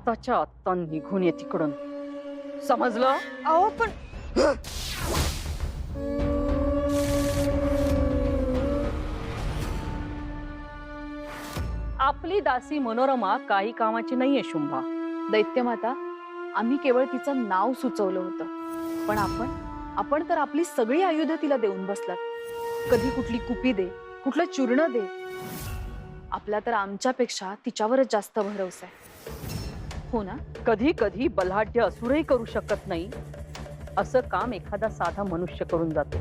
आत्ताच्या आत्ता निघून ये तिकडून, समजलं? अहो पण आपली दासी मनोरमा काही कामाची नाहीये शुंभा. दैत्यमाता, आम्ही केवळ तिचं नाव सुचवलं होतं, पण आपण तर आपली सगळी आयुध तिला देऊन बसलात. कधी कुठली कुपी दे, कुठलं चूर्ण दे. आपला तर आमच्यापेक्षा तिच्यावरच जास्त भरवसा आहे, हो ना? कधी कधी बलाढ्य असुरही करू शकत नाही असं काम एखादा साधा मनुष्य करून जातो.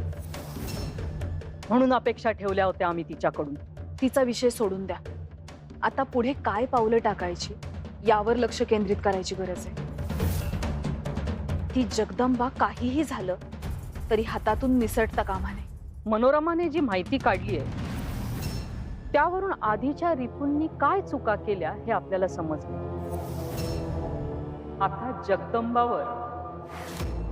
म्हणून अपेक्षा ठेवल्या होत्या आम्ही तिच्याकडून. तिचा विषय सोडून द्या. आता पुढे काय पावलं टाकायची यावर लक्ष केंद्रित करायची गरज आहे. ती जगदंबा काहीही झालं तरी हातातून निसटता कामा नये. मनोरमाने जी माहिती काढली आहे त्यावरून आधीच्या रिपुंनी काय चुका केल्या हे आपल्याला समजलं. आता जगदंबावर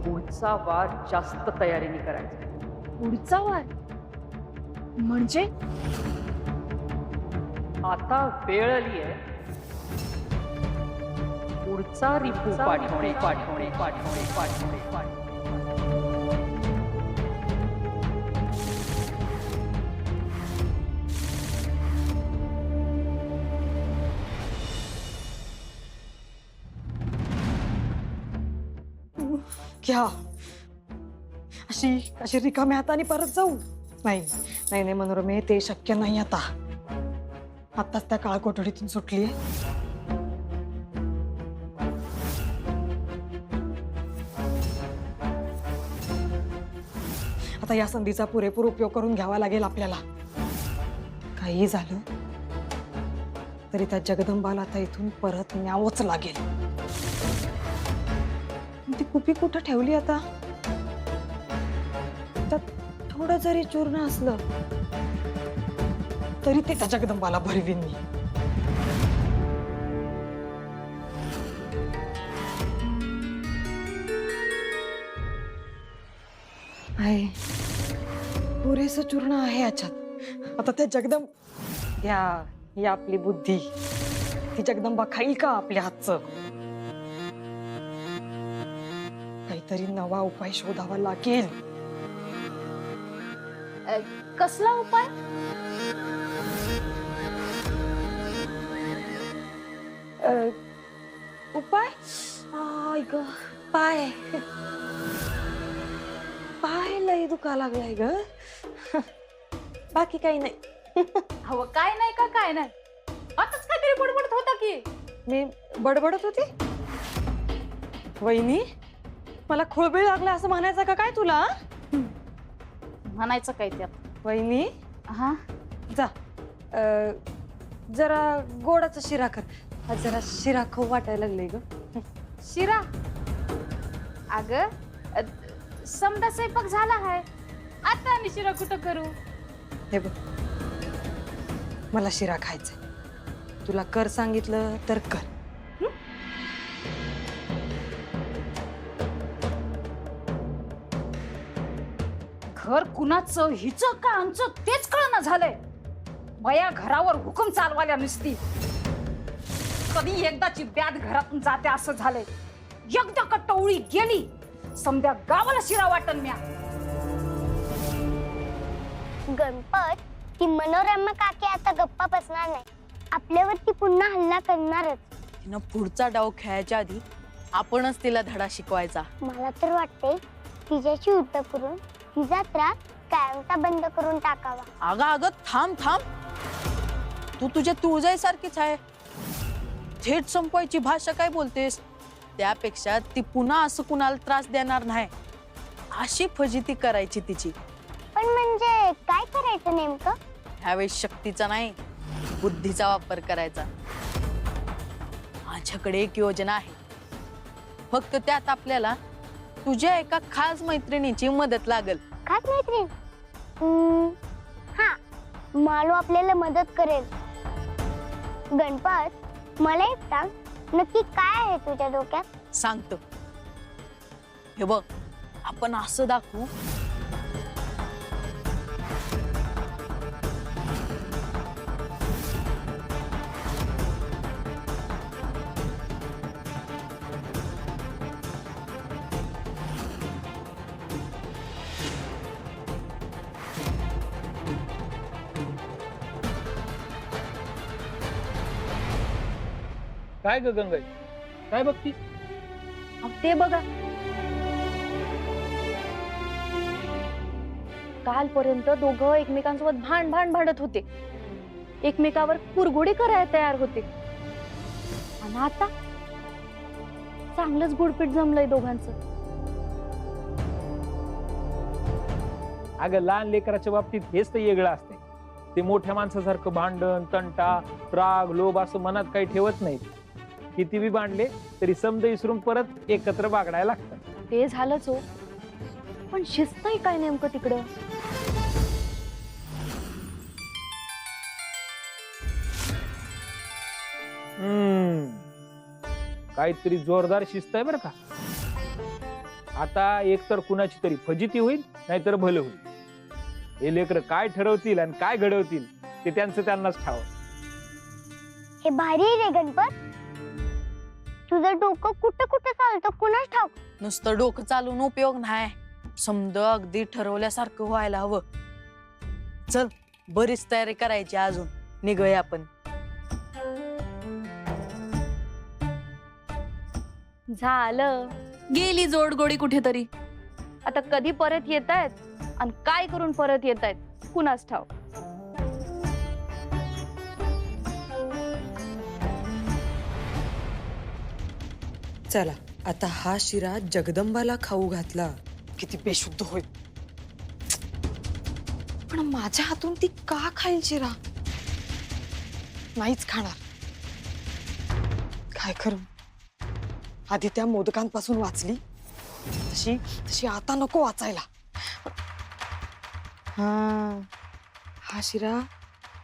पुढचा वार जास्त तयारीने करायचा. पुढचा वार म्हणजे? आता वेळ आली आहे पुढचा रिपू पाठवणे. घ्या. अशी अशी रिकाम्या हाताने परत जाऊ? नाही नाही नाही मनोरमे, ते शक्य नाही. आताच त्या काळकोठडीतून सुटली. आता या संधीचा पुरेपूर उपयोग करून घ्यावा लागेल आपल्याला. काही झालं तरी त्या जगदंबाला आता इथून परत न्यावंच लागेल. ती कुपी कुठं ठेवली आता? त्यात थोडं जरी चूर्ण असलं तरी ते त्या जगदंबाला भरवीन मी. आहे पुरेसं चूर्ण आहे याच्यात. आता त्या घ्या, ही आपली बुद्धी. ती जगदंबा खाईल का आपल्या हातचं? काहीतरी नवा उपाय शोधावा लागेल. कसला उपाय? उपाय? ग पाय पाय लय दुखा लागलाय ग. बाकी काही नाही. हवं काय नाही का काय नाही, आताच काहीतरी बडबडत होता की. मी बडबडत होती? वहिनी, मला खुळबीळ लागला असं म्हणायचं का काय तुला? म्हणायचं काय त्यात? वहिनी, हा जा जरा गोडाचा शिरा कर. आज जरा शिरा खाऊ वाटायला लागले ग. शिरा? अग समजा स्वयंपाक झाला आहे, आता आम्ही शिरा कुठं करू? हे बघ, मला शिरा खायचा. तुला कर सांगितलं तर कर. घर कुणाचं, हिचं का आमचं तेच कळना झालंय. बया घरावर हुकूम चालवायला नुसती. कधी एकदाची ब्याद घरातून जाते असं झालंय. एकदा का टवळी गेली समध्या गावाला शिरा वाटन म्या. गणपत, ती मनोरमा काकी आता गप्पा बसणार नाही. आपल्यावरती पुन्हा हल्ला करणारच. तिनं पुढचा डाव खेळायच्या आधी आपणच तिला धडा शिकवायचा. मला तर वाटते तिच्याशी युद्ध करून तिचा त्रास कायमचा बंद करून टाकावा. अगं थांब थांब, तू तुझ्या तुळजाईसारखीच आहे. थेट संपवायची भाषा काय बोलतेस? त्यापेक्षा ती पुन्हा असं कुणाला त्रास देणार नाही अशी फजिती करायची तिची. पण म्हणजे काय करायचं नेमकं? ह्यावेळी शक्तीचा नाही, बुद्धीचा वापर करायचा. माझ्याकडे एक योजना आहे. फक्त त्यात आपल्याला तुझ्या एका खास मैत्रिणीची मदत लागल. खास मैत्रीण? हा, मालू आपल्याला मदत करेल. गणपत, मला एक सांग, नक्की काय आहे तुझ्या डोक्यात? सांगतो. हे बघ, आपण असं दाखवू काय ग गंगा, काय बघती? अहो, ते बघा, कालपर्यंत दोघं एकमेकांसोबत भांडत होते, एकमेकावर कुरघोडी करायला तयार होते, आणि आता चांगलंच गुडपीट जमलंय दोघांचं. अगं लहान लेकराच्या बाबतीत हेच तर वेगळं असते. ते मोठ्या माणसासारखं भांडण, तंटा, राग, लोभ असं मनात काही ठेवत नाहीत. किती बी भांडले तरी समज विसरून परत एकत्र बागडायला लागतात. ते झालंच हो, पण शिस्त आहे काय नेमकं तिकडं? काहीतरी जोरदार शिस्त आहे बरं का. आता एकतर कुणाची तरी फजिती होईल, नाहीतर भलं होईल. हे लेकर काय ठरवतील आणि काय घडवतील ते त्यांचं त्यांनाच ठाव. हे भारी आहे रे गणपत. तुझं डोकं कुठं कुठं चालतं कुणाच ठाऊक. नुसतं डोकं चालून उपयोग नाही, समज अगदी ठरवल्यासारखं व्हायला हवं. चल, बरीच तयारी करायची, अजून निघूया आपण. झालं, गेली जोडगोडी कुठेतरी. आता कधी परत येतायत आणि काय करून परत येतायत कुणाच ठाऊक. चला आता हा शिरा जगदंबाला खाऊ घातला, किती बेशुद्ध होईल. पण माझ्या हातून ती का खाईल शिरा? नाहीच खाणार. काय करू? आधी त्या मोदकांपासून वाचली, तशी तशी आता नको वाचायला. हा शिरा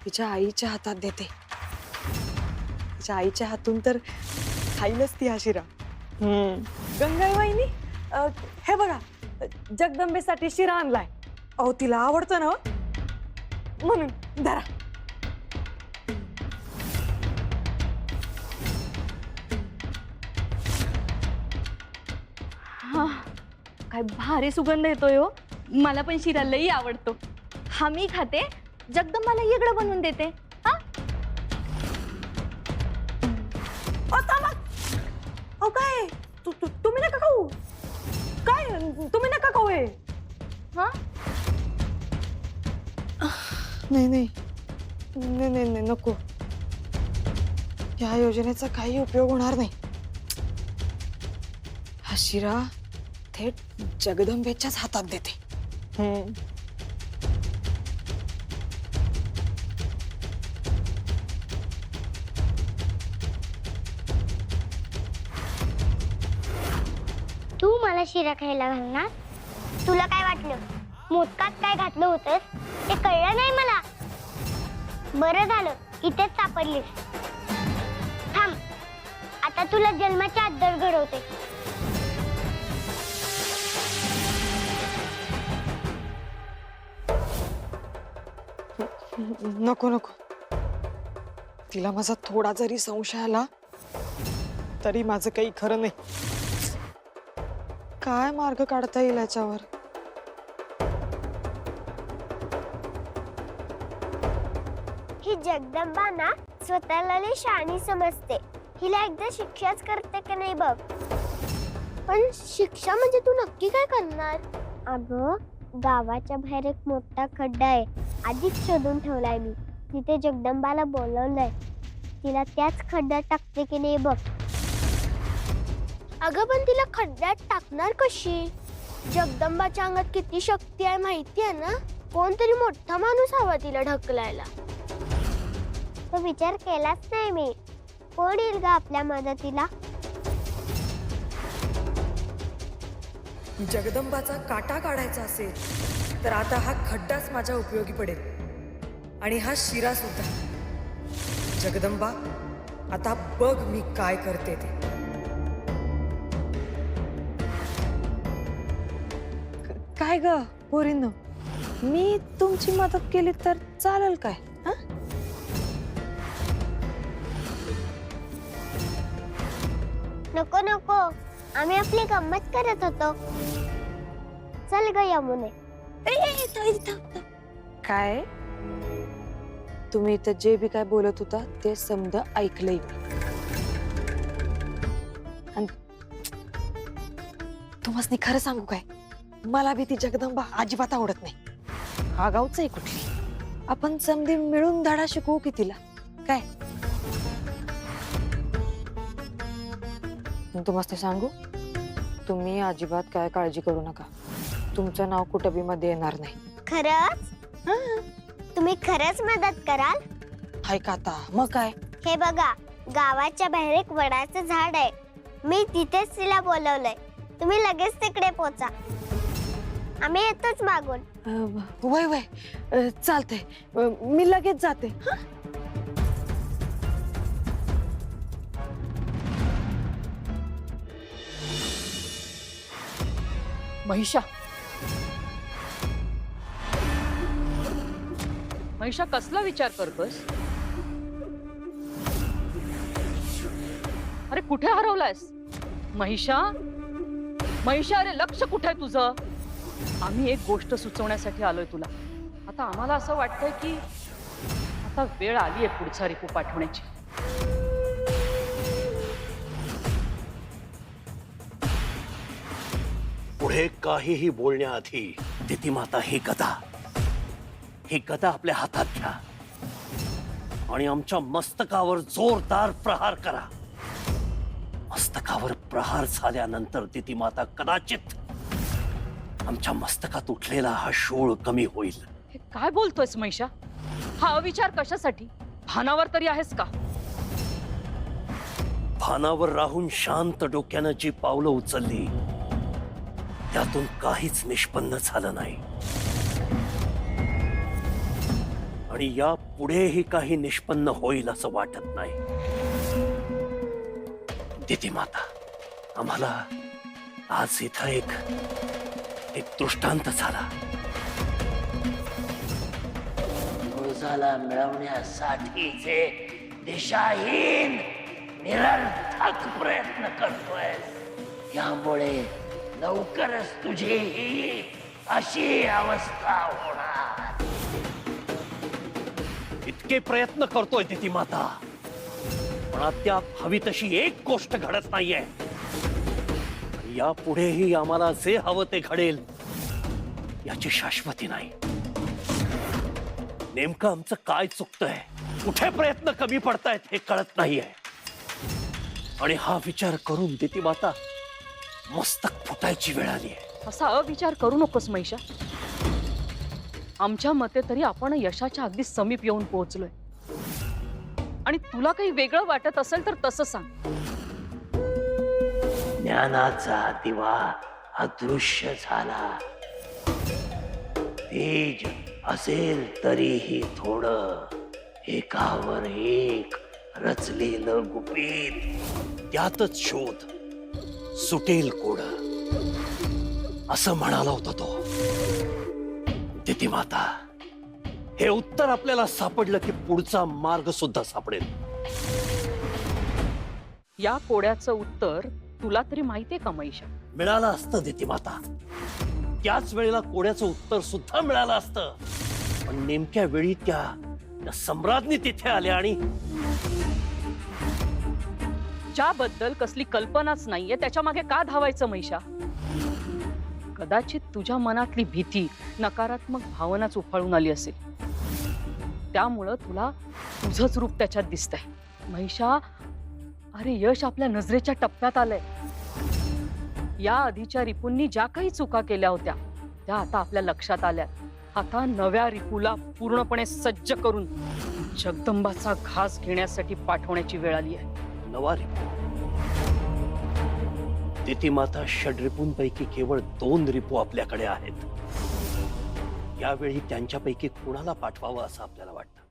तिच्या आईच्या हातात देते. तिच्या आईच्या हातून तर खाईलच ती हा शिरा. गंगाई वहिनी, हे बघा, जगदंबेसाठी शिरा आणलाय. अहो तिला आवडतं ना, म्हणून धरा. हा, काय भारी सुगंध येतोय हो. मला पण शिरा लई आवडतो. हा मी खाते, जगदंबाला वेगळं बनवून देते. हा, काय तुम्ही नका खाऊ. काय तुम्ही नका खाऊ हे. हा, नाही नाही नाही नाही नाही, नको. या योजनेचा काही उपयोग होणार नाही. हा शिरा थेट जगदंबेच्याच हातात देते. तू मला शिरा खायला घालणार? तुला काय वाटलं मोदकात काय घातलं होतंस ते कळलं नाही मला. बरं झालं इथेच सापडलीस. थांब, आता तुला जन्माच्या आत घडवते. नको नको. तिला माझा थोडा जरी संशय आला तरी माझं काही खरं नाही. काय मार्ग काढता येईल याच्यावर? ही जगदंबा ना स्वतःला लई शहाणी समजते. हिला एकदा शिक्षाच करते का नाही बघ. पण शिक्षा म्हणजे तू नक्की काय करणार? अगं गावाच्या बाहेर एक मोठा खड्डा आहे, आधीच शोधून ठेवलाय मी. तिथे जगदंबाला बोलवलंय. तिला त्याच खड्ड्यात टाकते की नाही बघ. अगं पण तिला खड्ड्यात टाकणार कशी? जगदंबाच्या अंगात किती शक्ती आहे माहिती आहे ना. कोणतरी मोठा माणूस हवा तिला ढकलायला. तो विचार केलाच नाही मी. कोण येईल ग आपल्या मदतीला? जगदंबाचा काटा काढायचा असेल तर आता हा खड्डाच माझ्या उपयोगी पडेल, आणि हा शिरा सुद्धा. जगदंबा, आता बघ मी काय करते ते. काय ग पोरींनो, मी तुमची मदत केली तर चालेल काय? नको नको, आम्ही आपली गंमत करत होतो. चल ग यमुने. काय? तुम्ही इथं जे बी काय बोलत होता ते समजा ऐकलंय मी. तुम्हाला खरं सांगू काय, मला बी ती जगदंबा अजिबात आवडत नाही. हा गावच आहे कुठली. आपण समधी मिळून धडा शिकवू की तिला काय. तुम्हाला सांगू, तुम्ही अजिबात काय काळजी करू नका. तुमचं नाव कुठं बी मध्ये येणार नाही. खरंच तुम्ही खरंच मदत कराल? हाय का आता मग काय. हे बघा, गावाच्या बाहेर एक वडाचं झाड आहे. मी तिथेच तिला बोलवलंय. तुम्ही लगेच तिकडे पोचा. आम्ही येतोच मागून. वय वय चालतंय. मी लगेच जाते. महिषा, महिषा कसला विचार करतोस? अरे कुठे हरवलायस महिषा? महिषा, अरे लक्ष कुठे आहे तुझं? आम्ही एक गोष्ट सुचवण्यासाठी आलोय तुला. आता आम्हाला असं वाटतंय की आता वेळ आली आहे पुढचा रिपू पाठवण्याची. पुढे काहीही बोलण्याआधी दितिमाता ही गदा आपल्या हातात घ्या आणि आमच्या मस्तकावर जोरदार प्रहार करा. मस्तकावर प्रहार झाल्यानंतर दितिमाता कदाचित आमच्या मस्तकात उठलेला हा शूळ कमी होईल. हे काय बोलतोयस महिषा? हा अविचार कशासाठी? भानावर तरी आहेस का? भानावर राहून शांत डोक्यानं जी पावलं उचलली त्यातून काहीच निष्पन्न झालं नाही आणि या पुढेही काही निष्पन्न होईल असं वाटत नाही. दितिमाता, आम्हाला आज इथं एक दृष्टांत झाला. मुळजाला मिळवण्यासाठीचे दिशाहीन निरर्थक प्रयत्न करतोय. त्यामुळे लवकरच तुझी ही अशी अवस्था होणार. इतके प्रयत्न करतोय दितिमाता, पण अद्याप हवी तशी एक गोष्ट घडत नाहीये. यापुढेही आम्हाला जे हवं ते घडेल याची शाश्वती नाही. नेमकं आमचं काय चुकतंय, कुठे प्रयत्न कमी पडतायत हे कळत नाहीये. आणि हा विचार करून दितिमाता मस्तक फुटायची वेळ आली आहे. असा अविचार करू नकोस महिषा. आमच्या मते तरी आपण यशाच्या अगदी समीप येऊन पोहोचलोय. आणि तुला काही वेगळं वाटत असेल तर तसं सांग. ज्ञानाचा दिवा अदृश्य झाला. तेज असेल तरीही थोडं, एकावर एक रचलेलं गुपित. त्यातच शोध सुटेल कोड असं म्हणाला होता तो. दितिमाता, हे उत्तर आपल्याला सापडलं की पुढचा मार्ग सुद्धा सापडेल. या कोड्याचं उत्तर तुला तरी माहितीये का महिषा? मिळालं असतं दितिमाता. त्याच वेळेला कोड्याचं उत्तर सुद्धा मिळालं असतं. पण नेमक्या वेळी त्या सम्राज्ञी तिथे आल्या आणि ज्याबद्दल कसली कल्पनाच नाहीये त्याच्या मागे का धावायचं महिषा? कदाचित तुझ्या मनातली भीती, नकारात्मक भावनाच उफाळून आली असेल. त्यामुळं तुला तुझंच रूप त्याच्यात दिसतंय. महिषा, अरे यश आपल्या नजरेच्या टप्प्यात आलंय. या आधीच्या रिपूंनी ज्या काही चुका केल्या होत्या त्या आता आपल्या लक्षात आल्या. आता नव्या रिपूला पूर्णपणे सज्ज करून जगदंबाचा घास घेण्यासाठी पाठवण्याची वेळ आली आहे. नवा रिपू. दितिमाता षड्रिपूंपैकी केवळ 2 रिपू आपल्याकडे आहेत. यावेळी त्यांच्यापैकी कुणाला पाठवावं असं आपल्याला वाटतं?